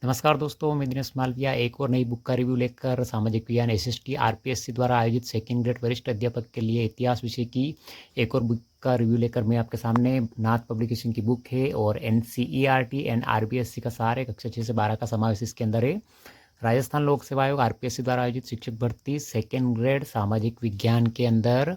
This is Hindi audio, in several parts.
नमस्कार दोस्तों, मैं दिनेश मालविया एक और नई बुक का रिव्यू लेकर सामाजिक विज्ञान एसएसटी आरपीएससी द्वारा आयोजित सेकंड ग्रेड वरिष्ठ अध्यापक के लिए इतिहास विषय की एक और बुक का रिव्यू लेकर मैं आपके सामने नाथ पब्लिकेशन की बुक है और एनसीईआरटी एंड आरपीएससी का सार है। कक्षा 6 से 12 का समावेश इसके अंदर है। राजस्थान लोक सेवा आयोग आरपीएससी द्वारा आयोजित शिक्षक भर्ती सेकेंड ग्रेड सामाजिक विज्ञान के अंदर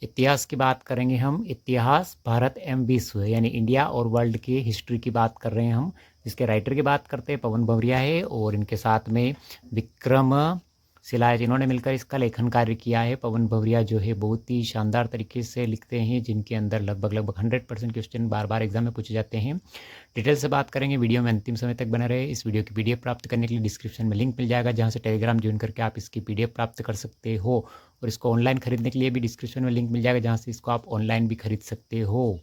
इतिहास की बात करेंगे हम। इतिहास भारत एवं विश्व यानी इंडिया और वर्ल्ड की हिस्ट्री की बात कर रहे हैं हम। जिसके राइटर की बात करते हैं पवन भवरिया है और इनके साथ में विक्रम सिलाय जिन्होंने मिलकर इसका लेखन कार्य किया है। पवन भवरिया जो है बहुत ही शानदार तरीके से लिखते हैं, जिनके अंदर लगभग 100% क्वेश्चन बार बार एग्जाम में पूछे जाते हैं। डिटेल से बात करेंगे, वीडियो में अंतिम समय तक बने रहे। इस वीडियो की पीडीएफ प्राप्त करने के लिए डिस्क्रिप्शन में लिंक मिल जाएगा, जहां से टेलीग्राम ज्वाइन करके आप इसकी पीडीएफ प्राप्त कर सकते हो। और इसको ऑनलाइन खरीदने के लिए भी डिस्क्रिप्शन में लिंक मिल जाएगा, जहां से इसको आप ऑनलाइन भी खरीद सकते हो।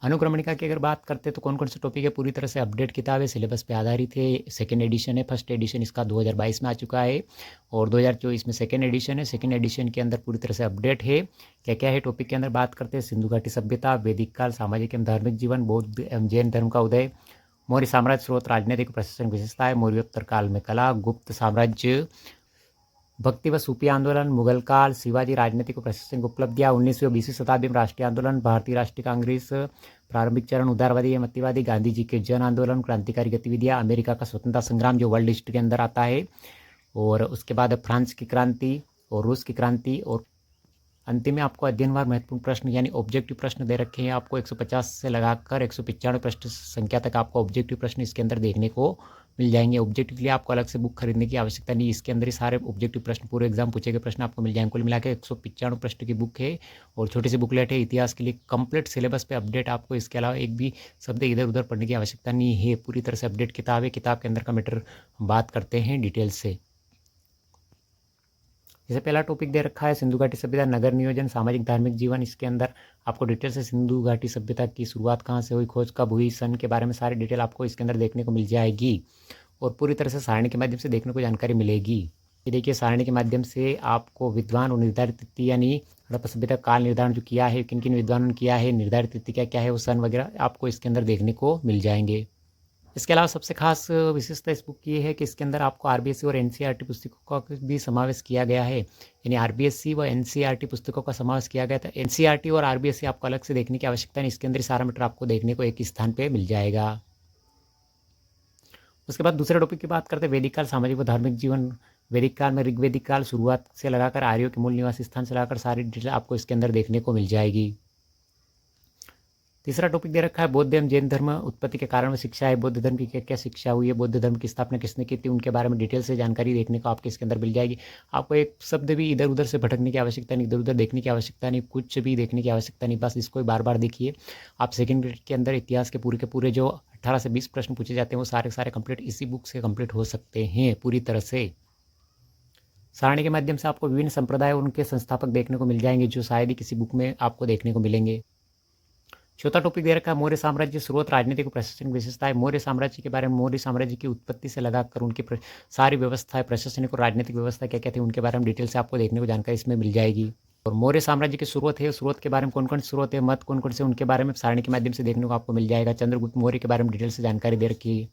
अनुक्रमणिका की अगर बात करते हैं तो कौन कौन से टॉपिक है, पूरी तरह से अपडेट किताब है, सिलेबस पे आधारित है। सेकेंड एडिशन है, फर्स्ट एडिशन इसका 2022 में आ चुका है और 2024 में सेकेंड एडिशन है। सेकेंड एडिशन के अंदर पूरी तरह से अपडेट है। क्या क्या है टॉपिक के अंदर बात करते हैं, सिंधु घाटी सभ्यता, वैदिक काल, सामाजिक एवं धार्मिक जीवन, बौद्ध एवं जैन धर्म का उदय, मौर्य साम्राज्य स्रोत, राजनीतिक प्रशासनिक विशेषताएं, मौर्योत्तर काल में कला, गुप्त साम्राज्य, भक्ति व सूफी आंदोलन, मुगल काल, शिवाजी, राजनीतिक व प्रशासनिक उपलब्धियां, 19वीं और 20वीं शताब्दी में राष्ट्रीय आंदोलन, भारतीय राष्ट्रीय कांग्रेस, प्रारंभिक चरण, उदारवादी या मतिवादी, गांधी जी के जन आंदोलन, क्रांतिकारी गतिविधियां, अमेरिका का स्वतंत्रता संग्राम जो वर्ल्ड हिस्ट्री के अंदर आता है, और उसके बाद फ्रांस की क्रांति और रूस की क्रांति, और अंतिम में आपको अध्ययनवार महत्वपूर्ण प्रश्न यानी ऑब्जेक्टिव प्रश्न दे रखे हैं। आपको 150 से लगाकर 195 प्रश्न संख्या तक आपको ऑब्जेक्टिव प्रश्न इसके अंदर देखने को मिल जाएंगे। ऑब्जेक्टिव के लिए आपको अलग से बुक खरीदने की आवश्यकता नहीं, इसके अंदर ही सारे ऑब्जेक्टिव प्रश्न पूरे एग्जाम पूछे गए प्रश्न आपको मिल जाएंगे। कुल मिलाकर 195 प्रश्न की बुक है और छोटी सी बुकलेट है। इतिहास के लिए कंप्लीट सिलेबस पे अपडेट, आपको इसके अलावा एक भी शब्द इधर उधर पढ़ने की आवश्यकता नहीं है। पूरी तरह से अपडेट किताब है। किताब के अंदर का मैटर बात करते हैं डिटेल से। जैसे पहला टॉपिक दे रखा है सिंधु घाटी सभ्यता, नगर नियोजन, सामाजिक धार्मिक जीवन। इसके अंदर आपको डिटेल से सिंधु घाटी सभ्यता की शुरुआत कहाँ से हुई, खोज कब हुई, सन के बारे में सारी डिटेल आपको इसके अंदर देखने को मिल जाएगी और पूरी तरह से सारणी के माध्यम से देखने को जानकारी मिलेगी। ये देखिए, सारणी के माध्यम से आपको विद्वान और निर्धारित तिथि यानी हड़प्पा सभ्यता काल निर्धारण जो किया है, किन किन विद्वानों ने किया है, निर्धारित तिथि क्या क्या है, वो सन वगैरह आपको इसके अंदर देखने को मिल जाएंगे। इसके अलावा सबसे खास विशेषता इस बुक की है कि इसके अंदर आपको आरबीएससी और एनसीईआरटी पुस्तकों का भी समावेश किया गया है। यानी आरबीएससी व एनसीईआरटी पुस्तकों का समावेश किया गया था। एनसीईआरटी और आरबीएससी आपको अलग से देखने की आवश्यकता नहीं, इसके अंदर सारा मैटर आपको देखने को एक ही स्थान पे मिल जाएगा। उसके बाद दूसरे टॉपिक की बात करते हैं वैदिक काल, सामाजिक व धार्मिक जीवन। वैदिक काल में ऋग्वेदिक काल शुरुआत से लगाकर आर्यों के मूल निवासी स्थान से लगाकर सारी डिटेल आपको इसके अंदर देखने को मिल जाएगी। तीसरा टॉपिक दे रखा है बौद्ध एवं जैन धर्म, उत्पत्ति के कारण में शिक्षा है। बौद्ध धर्म की क्या क्या शिक्षा हुई है, बौद्ध धर्म की स्थापना किसने की थी, उनके बारे में डिटेल से जानकारी देखने को आपके इसके अंदर मिल जाएगी। आपको एक शब्द भी इधर उधर से भटकने की आवश्यकता नहीं, इधर उधर देखने की आवश्यकता नहीं, कुछ भी देखने की आवश्यकता नहीं, बस इसको बार बार देखिए। आप सेकेंड ग्रेड के अंदर इतिहास के पूरे जो 18 से 20 प्रश्न पूछे जाते हैं वो सारे सारे कंप्लीट इसी बुक से कंप्लीट हो सकते हैं पूरी तरह से। सारणी के माध्यम से आपको विभिन्न संप्रदाय और उनके संस्थापक देखने को मिल जाएंगे, जो शायद ही किसी बुक में आपको देखने को मिलेंगे। चौथा टॉपिक दे रखा है मौर्य साम्राज्य, स्रोत, राजनीतिक और प्रशासनिक विशेषताएं। मौर्य साम्राज्य के बारे में, मौर्य साम्राज्य की उत्पत्ति से लगाकर उनकी सारी व्यवस्थाएं, प्रशासनिक और राजनीतिक व्यवस्था क्या क्या थी, उनके बारे में डिटेल से आपको देखने को जानकारी इसमें मिल जाएगी। और मौर्य साम्राज्य की स्रोत है, स्रोत के बारे में कौन कौन से स्रोत है, मत कौन कौन से, उनके बारे में सारणी के माध्यम से देखने को आपको मिल जाएगा। चंद्रगुप्त मौर्य के बारे में डिटेल से जानकारी दे रखी है।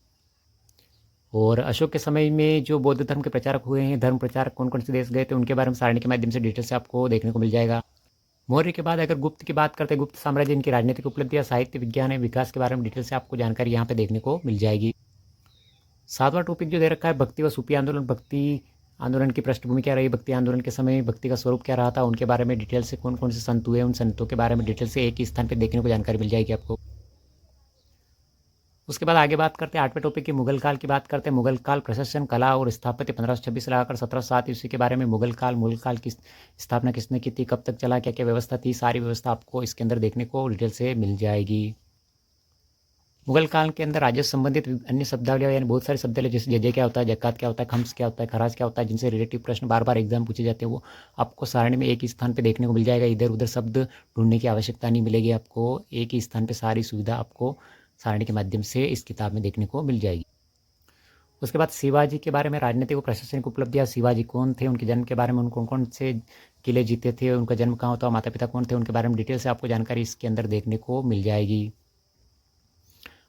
और अशोक के समय में जो बौद्ध धर्म के प्रचारक हुए हैं, धर्म प्रचारक कौन कौन से देश गए थे, उनके बारे में सारणी के माध्यम से डिटेल से आपको देखने को मिल जाएगा। मौर्य के बाद अगर गुप्त की बात करते हैं, गुप्त साम्राज्य, इनकी राजनीतिक उपलब्धियां, साहित्य, विज्ञान है, विकास के बारे में डिटेल से आपको जानकारी यहाँ पे देखने को मिल जाएगी। सातवां टॉपिक जो दे रखा है भक्ति व सूफी आंदोलन। भक्ति आंदोलन की पृष्ठभूमि क्या रही, भक्ति आंदोलन के समय भक्ति का स्वरूप क्या रहा था, उनके बारे में डिटेल से, कौन कौन से संत हुए, उन संतों के बारे में डिटेल से एक ही स्थान पर देखने को जानकारी मिल जाएगी आपको। उसके बाद आगे बात करते हैं आठवें टॉपिक की मुगल काल की बात करते हैं। मुगल काल, प्रशासन, कला और स्थापत्य 1526 से लगाकर 1707 ईस्वी के बारे में। मुगल काल की स्थापना किसने की थी, कब तक चला, क्या क्या व्यवस्था थी, सारी व्यवस्था आपको इसके अंदर देखने को डिटेल से मिल जाएगी। मुगल काल के अंदर राजस्व संबंधित अन्य शब्दावलियाँ यानी बहुत सारे शब्दावली, जैसे जजे क्या होता है, जकात क्या होता है, खम्स क्या होता है, खराज क्या होता है, जिनसे रिलेटिव प्रश्न बार बार एग्जाम पूछे जाते हैं, वो आपको सारणी में एक ही स्थान पर देखने को मिल जाएगा। इधर उधर शब्द ढूंढने की आवश्यकता नहीं मिलेगी आपको, एक ही स्थान पर सारी सुविधा आपको सारणी के माध्यम से इस किताब में देखने को मिल जाएगी। उसके बाद शिवाजी के बारे में, राजनीतिक और प्रशासनिक उपलब्धियां, शिवाजी कौन थे, उनके जन्म के बारे में, उन कौन कौन से किले जीते थे, उनका जन्म कहाँ होता, माता पिता कौन थे, उनके बारे में डिटेल से आपको जानकारी इसके अंदर देखने को मिल जाएगी।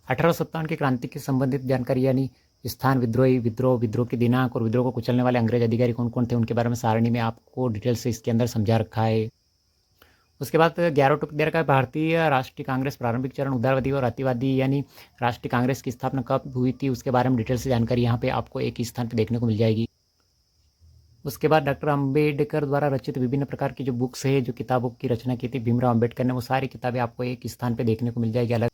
1857 की क्रांति के संबंधित जानकारी यानी स्थान, विद्रोह के दिनांक और विद्रोह को कुचलने वाले अंग्रेज अधिकारी कौन कौन थे उनके बारे में सारणी में आपको डिटेल से इसके अंदर समझा रखा है। उसके बाद 11 टॉपिक दे रखा है भारतीय राष्ट्रीय कांग्रेस प्रारंभिक चरण, उदारवादी और अतिवादी यानी राष्ट्रीय कांग्रेस की स्थापना कब हुई थी उसके बारे में डिटेल से जानकारी यहाँ पे आपको एक ही स्थान पे देखने को मिल जाएगी। उसके बाद डॉक्टर अंबेडकर द्वारा रचित विभिन्न प्रकार की जो बुक्स है, जो किताबों की रचना की थी भीमराव अंबेडकर ने, वो सारी किताबें आपको एक स्थान पे देखने को मिल जाएगी अलग।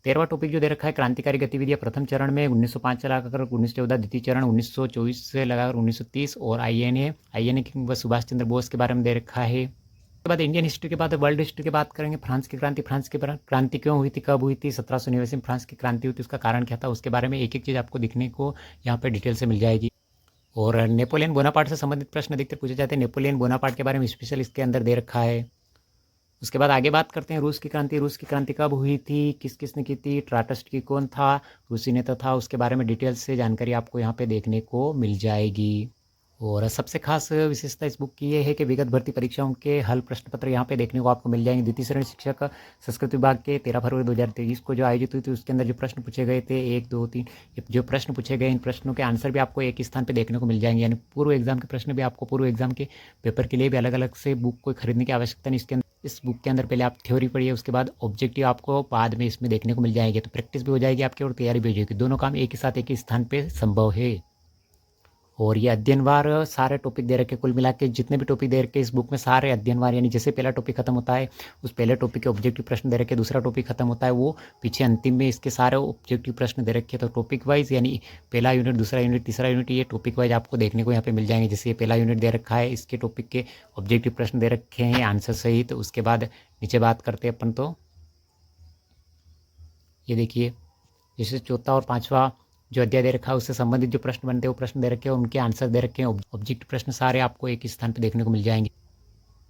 13वां टॉपिक जो दे रखा है क्रांतिकारी गतिविधियां प्रथम चरण में 1905 से लगाकर 1914, द्वितीय चरण 1924 से लगाकर 1930 और आईएनए की सुभाष चंद्र बोस के बारे में दे रखा है। उसके बाद इंडियन हिस्ट्री के बाद वर्ल्ड हिस्ट्री की बात करेंगे। फ्रांस की क्रांति क्यों हुई थी, कब हुई थी, 1789 में फ्रांस की क्रांति हुई थी, उसका कारण क्या था, उसके बारे में एक एक चीज़ आपको दिखने को यहाँ पे डिटेल से मिल जाएगी। और नेपोलियन बोनापार्ट से संबंधित प्रश्न अधिकतर पूछे जाते हैं। नेपोलियन बोनापार्ट के बारे में स्पेशल इसके अंदर दे रखा है। उसके बाद आगे बात करते हैं रूस की क्रांति कब हुई थी, किस किसने की थी, ट्राटस्ट कौन था, रूसी नेता था, उसके बारे में डिटेल से जानकारी आपको यहाँ पे देखने को मिल जाएगी। और सबसे खास विशेषता इस बुक की ये है कि विगत भर्ती परीक्षाओं के हल प्रश्न पत्र यहाँ पे देखने को आपको मिल जाएंगे। द्वितीय श्रेणी शिक्षक संस्कृत विभाग के 13 फरवरी 2023 को जो आयोजित हुई थी उसके अंदर जो प्रश्न पूछे गए थे 1, 2, 3 जो प्रश्न पूछे गए, इन प्रश्नों के आंसर भी आपको एक ही स्थान पे देखने को मिल जाएंगे। यानी पूर्व एग्जाम के प्रश्न भी आपको पूर्व एग्जाम के पेपर के लिए भी अलग अलग से बुक को खरीदने की आवश्यकता नहीं। इसके अंदर इस बुक के अंदर पहले आप थ्योरी पढ़िए, उसके बाद ऑब्जेक्टिव आपको बाद में इसमें देखने को मिल जाएंगे। तो प्रैक्टिस भी हो जाएगी आपकी और तैयारी भी हो जाएगी, दोनों काम एक ही साथ एक ही स्थान पर संभव है। और ये अध्ययनवार सारे टॉपिक दे रखे, कुल मिला के जितने भी टॉपिक दे रखे इस बुक में सारे अध्ययनवार, यानी जैसे पहला टॉपिक खत्म होता है उस पहले टॉपिक के ऑब्जेक्टिव प्रश्न दे रखे, दूसरा टॉपिक खत्म होता है वो पीछे अंतिम में इसके सारे ऑब्जेक्टिव प्रश्न दे रखे। तो टॉपिक वाइज यानी पहला यूनिट, दूसरा यूनिट, तीसरा यूनिट, ये टॉपिक वाइज आपको देखने को यहाँ पे मिल जाएंगे। जैसे ये पहला यूनिट दे रखा है, इसके टॉपिक के ऑब्जेक्टिव प्रश्न दे रखे हैं आंसर सहित। तो उसके बाद नीचे बात करते हैं अपन, तो ये देखिए जैसे चौथा और पाँचवा जो अध्याय दे रखा है उससे संबंधित जो प्रश्न बनते हैं वो प्रश्न दे रखे हैं, उनके आंसर दे रखे हैं। ऑब्जेक्टिव प्रश्न सारे आपको एक ही स्थान पर देखने को मिल जाएंगे।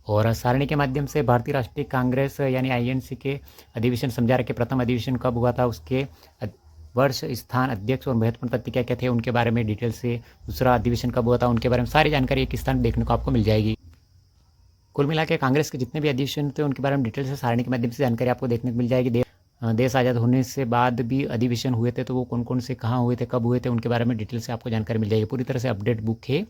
और सारणी के माध्यम से भारतीय राष्ट्रीय कांग्रेस यानी आईएनसी के अधिवेशन समझा रखे। प्रथम अधिवेशन कब हुआ था, उसके वर्ष, स्थान, अध्यक्ष और महत्वपूर्ण तथ्य क्या क्या थे उनके बारे में डिटेल से। दूसरा अधिवेशन कब हुआ था उनके बारे में सारी जानकारी एक स्थान पर देखने को आपको मिल जाएगी। कुल मिला के कांग्रेस के जितने भी अधिवेशन थे उनके बारे में डिटेल से सारणी के माध्यम से जानकारी आपको देखने को मिल जाएगी। देश आज़ाद होने से बाद भी अधिवेशन हुए थे तो वो कौन कौन से, कहाँ हुए थे, कब हुए थे, उनके बारे में डिटेल से आपको जानकारी मिल जाएगी। पूरी तरह से अपडेट बुक है।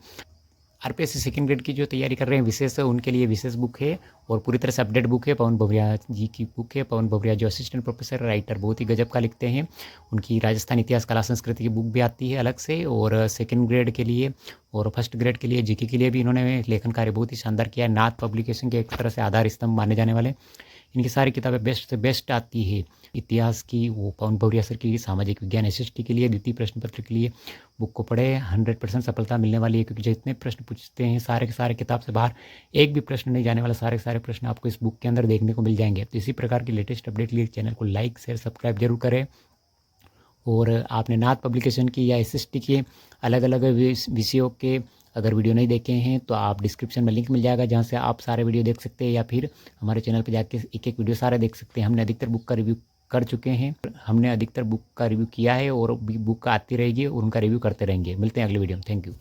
आरपीएससी सेकंड ग्रेड की जो तैयारी कर रहे हैं विशेष, उनके लिए विशेष बुक है और पूरी तरह से अपडेट बुक है। पवन भवरिया जी की बुक है। पवन भवरिया जो असिस्टेंट प्रोफेसर राइटर बहुत ही गजब का लिखते हैं, उनकी राजस्थान इतिहास कला संस्कृति की बुक भी आती है अलग से। और सेकंड ग्रेड के लिए और फर्स्ट ग्रेड के लिए जीके के लिए भी इन्होंने लेखन कार्य बहुत ही शानदार किया है। नाथ पब्लिकेशन के एक तरह से आधार स्तंभ माने जाने वाले इनकी सारी किताबें बेस्ट से बेस्ट आती है। इतिहास की वो पवन भवरिया सर की, सामाजिक विज्ञान एसएसटी के लिए, द्वितीय प्रश्न पत्र के लिए बुक को पढ़े 100% सफलता मिलने वाली है। क्योंकि जितने प्रश्न पूछते हैं सारे के सारे किताब से बाहर एक भी प्रश्न नहीं जाने वाला, सारे के सारे प्रश्न आपको इस बुक के अंदर देखने को मिल जाएंगे। तो इसी प्रकार की लेटेस्ट अपडेट के लिए चैनल को लाइक, शेयर, सब्सक्राइब जरूर करें। और आपने नाथ पब्लिकेशन की या एसएसटी के अलग अलग विषयों के अगर वीडियो नहीं देखे हैं तो आप डिस्क्रिप्शन में लिंक मिल जाएगा जहां से आप सारे वीडियो देख सकते हैं, या फिर हमारे चैनल पर जाके एक एक वीडियो सारे देख सकते हैं। हमने अधिकतर बुक का रिव्यू कर चुके हैं, हमने अधिकतर बुक का रिव्यू किया है और बुक आती रहेगी और उनका रिव्यू करते रहेंगे। मिलते हैं अगले वीडियो में। Thank you.